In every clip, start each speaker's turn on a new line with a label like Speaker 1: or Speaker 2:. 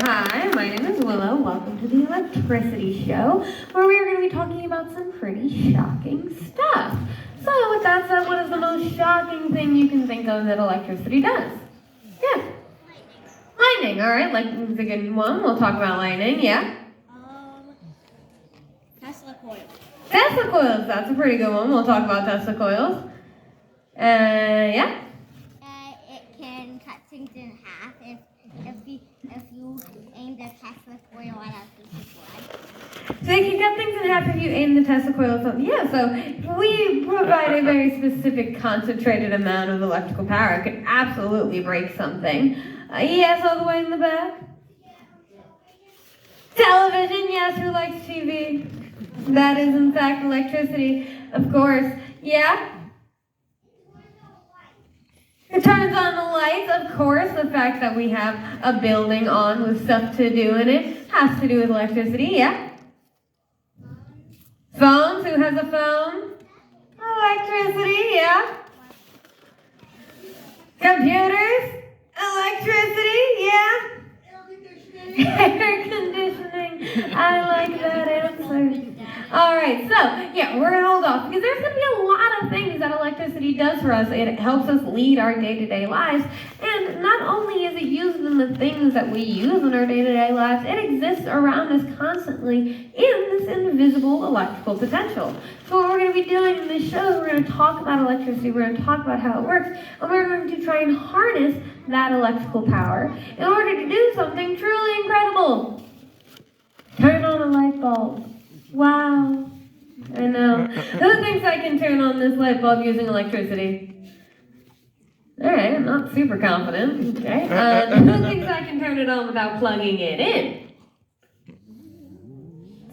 Speaker 1: Hi, my name is Willow. Welcome to the Electricity Show, where we are going to be talking about some pretty shocking stuff. So, with that said, what is the most shocking thing you can think of that electricity does? Yeah. Lightning, alright, lightning's a good one. We'll talk about lightning, yeah?
Speaker 2: Tesla coils.
Speaker 1: Tesla coils, that's a pretty good one. We'll talk about Tesla coils. Yeah?
Speaker 2: It can cut things in half if you aim the Tesla coil at a piece of wood.
Speaker 1: So you can cut things in half if you aim the Tesla coil. Yeah, so we provide a very specific concentrated amount of electrical power. It could absolutely break something. Yes, all the way in the back. Television, yes, who likes TV? That is in fact electricity, of course. Yeah? It turns on the lights, of course. The fact that we have a building on with stuff to do in it has to do with electricity, yeah? Phones, who has a phone? Electricity, yeah? Computers? Electricity, yeah? Air conditioning. I like that answer. Alright, so, yeah, we're going to hold off because there's going to be a lot of things that electricity does for us. It helps us lead our day-to-day lives. And not only is it used in the things that we use in our day-to-day lives, it exists around us constantly in this invisible electrical potential. So what we're going to be doing in this show is we're going to talk about electricity, we're going to talk about how it works, and we're going to try and harness that electrical power in order to do something truly incredible. Turn on a light bulb. Wow. I know. Who thinks I can turn on this light bulb using electricity? Alright, I'm not super confident. Okay. Who thinks I can turn it on without plugging it in?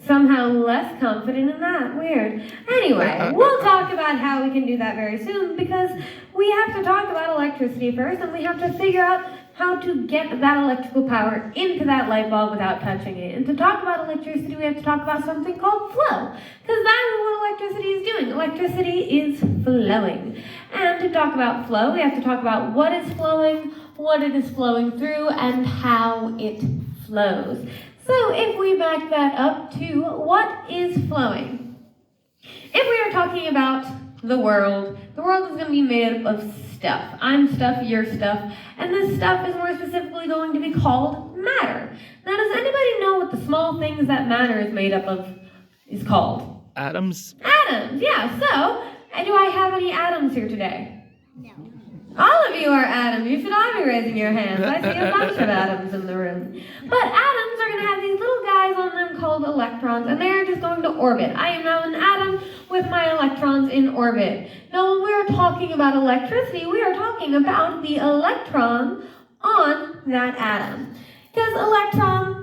Speaker 1: Somehow less confident in that. Weird. Anyway, we'll talk about how we can do that very soon because we have to talk about electricity first and we have to figure out how to get that electrical power into that light bulb without touching it. And to talk about electricity, we have to talk about something called flow, because that is what electricity is doing. Electricity is flowing. And to talk about flow, we have to talk about what is flowing, what it is flowing through, and how it flows. So if we back that up to what is flowing? If we are talking about the world is going to be made up of stuff. I'm stuff, you're stuff, and this stuff is more specifically going to be called matter. Now, does anybody know what the small things that matter is made up of is called?
Speaker 3: Atoms.
Speaker 1: Atoms, yeah. So, do I have any atoms here today?
Speaker 2: No.
Speaker 1: All of you are atoms. You should all be raising your hands. I see a bunch of atoms in the room. But atoms are going to have these little guys on them called electrons, and they're just going to orbit. I am now an atom with my electrons in orbit. Now, when we're talking about electricity, we are talking about the electron on that atom. Because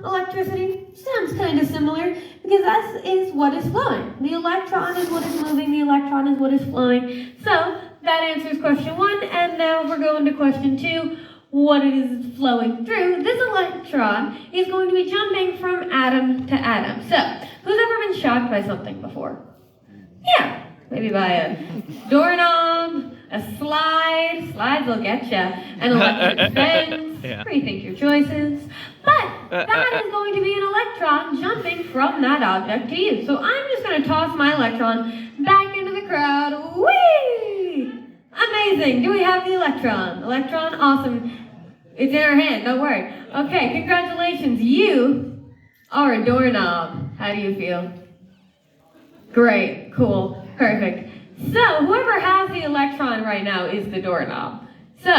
Speaker 1: electricity sounds kind of similar because that is what is flowing. The electron is what is moving, the electron is what is flowing. So that answers question 1, and now we're going to question 2, what it is flowing through. This electron is going to be jumping from atom to atom. So, who's ever been shocked by something before? Yeah, maybe by a doorknob, a slide. Slides will get you. An electric fence.
Speaker 3: Yeah.
Speaker 1: Rethink your choices. But that is going to be an electron jumping from that object to you. So I'm just going to toss my electron back into the crowd. Whee! Amazing. Do we have the electron? Electron, awesome. It's in our hand, don't worry. Okay, congratulations. You are a doorknob. How do you feel? Great, cool, perfect. So, whoever has the electron right now is the doorknob. So,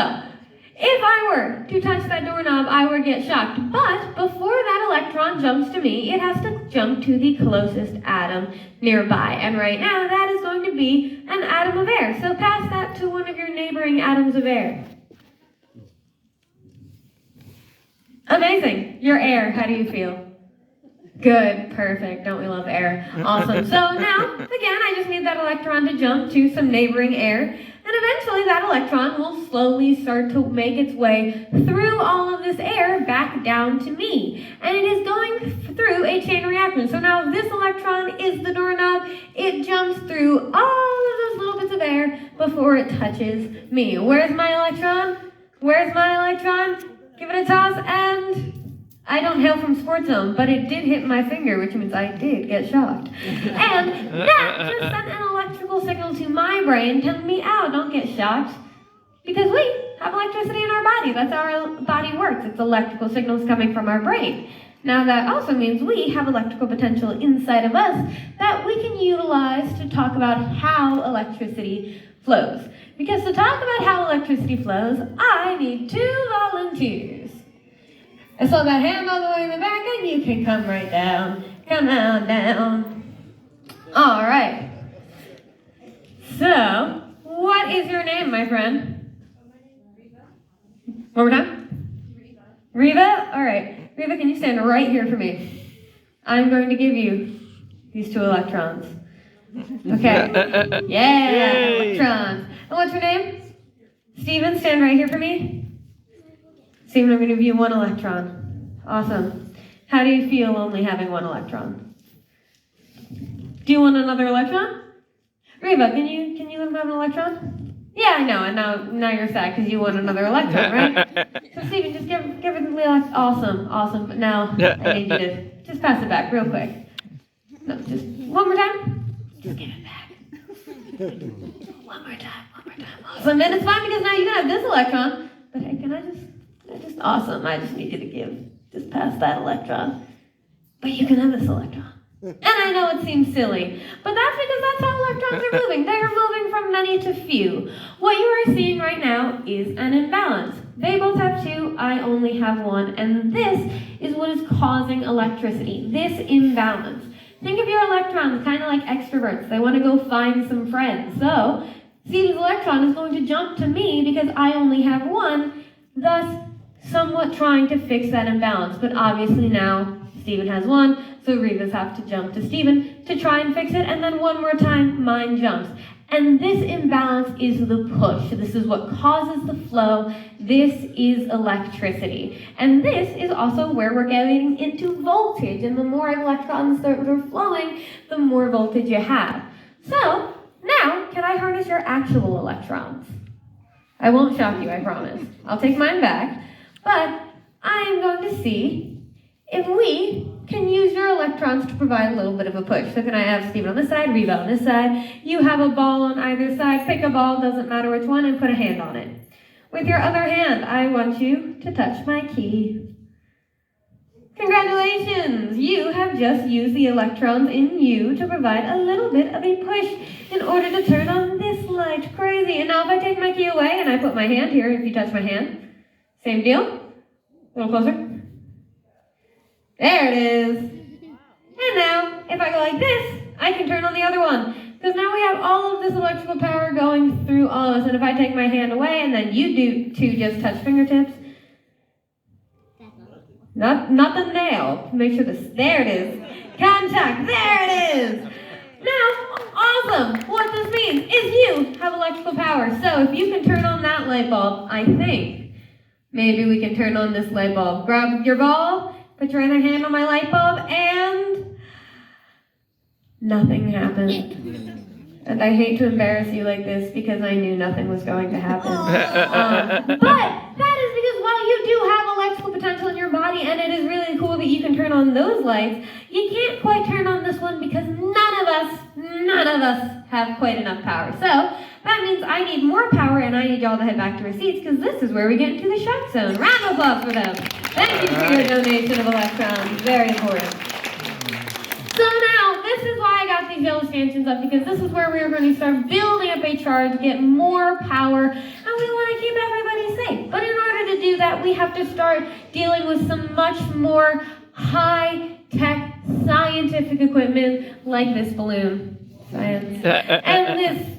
Speaker 1: if I were to touch that doorknob, I would get shocked. But before that electron jumps to me, it has to jump to the closest atom nearby. And right now, that is going to be an atom of air. So pass that to one of your neighboring atoms of air. Amazing. You're air. How do you feel? Good, perfect. Don't we love air? Awesome. So now, again, I just need that electron to jump to some neighboring air, and eventually that electron will slowly start to make its way through all of this air back down to me. And it is going through a chain reaction. So now if this electron is the doorknob, it jumps through all of those little bits of air before it touches me. Where's my electron? Where's my electron? Give it a toss and I don't hail from Sports Zone, but it did hit my finger, which means I did get shocked. And that just sent an electrical signal to my brain telling me, ow, don't get shocked. Because we have electricity in our body. That's how our body works. It's electrical signals coming from our brain. Now that also means we have electrical potential inside of us that we can utilize to talk about how electricity flows. Because to talk about how electricity flows, I need 2 volunteers. I saw that hand all the way in the back, and you can come right down. Come on down. All right. So, what is your name, my friend? One more time? Reva? All right. Reva, can you stand right here for me? I'm going to give you these 2 electrons. Okay. Yeah, electrons. And what's your name? Steven, stand right here for me. Steven, I'm going to give you 1 electron. Awesome. How do you feel only having 1 electron? Do you want another electron? Reva, can you let him have an electron? Yeah, I know, and now you're sad because you want another electron, right? So Steven, just give it the electron. Awesome. But now I need you to just pass it back real quick. No, just one more time. Just give it back. One more time. Awesome. And it's fine because now you can have this electron. But hey, can I just awesome. I just need you to just pass that electron. But you can have this electron. And I know it seems silly, but that's because that's how electrons are moving. They are moving from many to few. What you are seeing right now is an imbalance. They both have 2, I only have 1, and this is what is causing electricity, this imbalance. Think of your electrons kind of like extroverts. They want to go find some friends. So, Steven's electron is going to jump to me because I only have 1, thus somewhat trying to fix that imbalance. But obviously now Steven has 1, so Reva's have to jump to Steven to try and fix it, and then one more time, mine jumps. And this imbalance is the push. This is what causes the flow. This is electricity. And this is also where we're getting into voltage. And the more electrons that are flowing, the more voltage you have. So, now, can I harness your actual electrons? I won't shock you, I promise. I'll take mine back. But I am going to see if we can use your electrons to provide a little bit of a push. So can I have Steven on this side, Reva on this side? You have a ball on either side. Pick a ball, doesn't matter which one, and put a hand on it. With your other hand, I want you to touch my key. Congratulations! You have just used the electrons in you to provide a little bit of a push in order to turn on this light. Crazy. And now if I take my key away and I put my hand here, if you touch my hand, same deal? A little closer. There it is. And now, if I go like this, I can turn on the other one. Because now we have all of this electrical power going through all of us. And if I take my hand away and then you do too, just touch fingertips. Not the nail. Make sure this, there it is. Contact, there it is. Now, awesome. What this means is you have electrical power. So if you can turn on that light bulb, I think maybe we can turn on this light bulb. Grab your ball. Put your other hand on my light bulb, and nothing happened. And I hate to embarrass you like this because I knew nothing was going to happen. But that is because while you do have electrical potential in your body, and it is really cool that you can turn on those lights, you can't quite turn on this one because none of us have quite enough power. So that means I need more power, and I need y'all to head back to receipts because this is where we get into the shock zone. Round of applause for them. Thank you for your donation of electrons. Very important. So now, this is why I got these yellow stanchions up, because this is where we are going to start building up a charge, get more power, and we want to keep everybody safe. But in order to do that, we have to start dealing with some much more high-tech scientific equipment like this balloon. Science. And this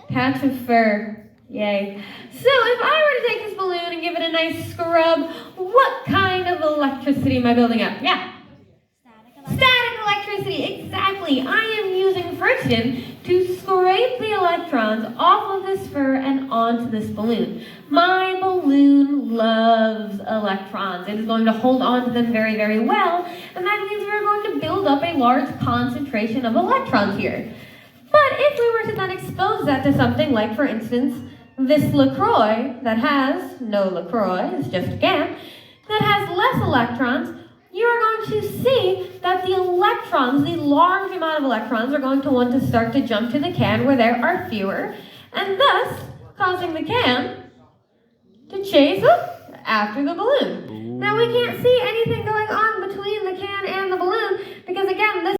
Speaker 1: patch of fur. Yay. So if I were to take this balloon and give it a nice scrub, what kind of electricity am I building up? Yeah. Static electricity, exactly. I am using friction to scrape the electrons off of this fur and onto this balloon. My balloon loves electrons. It is going to hold on to them very, very well, and that means we're going to build up a large concentration of electrons here. But if we were to then expose that to something like, for instance, this LaCroix that has no LaCroix, it's just a can, that has less electrons, you are going to see that the electrons, the large amount of electrons, are going to want to start to jump to the can where there are fewer, and thus causing the can to chase after the balloon. Now we can't see anything going on between the can and the balloon because again, this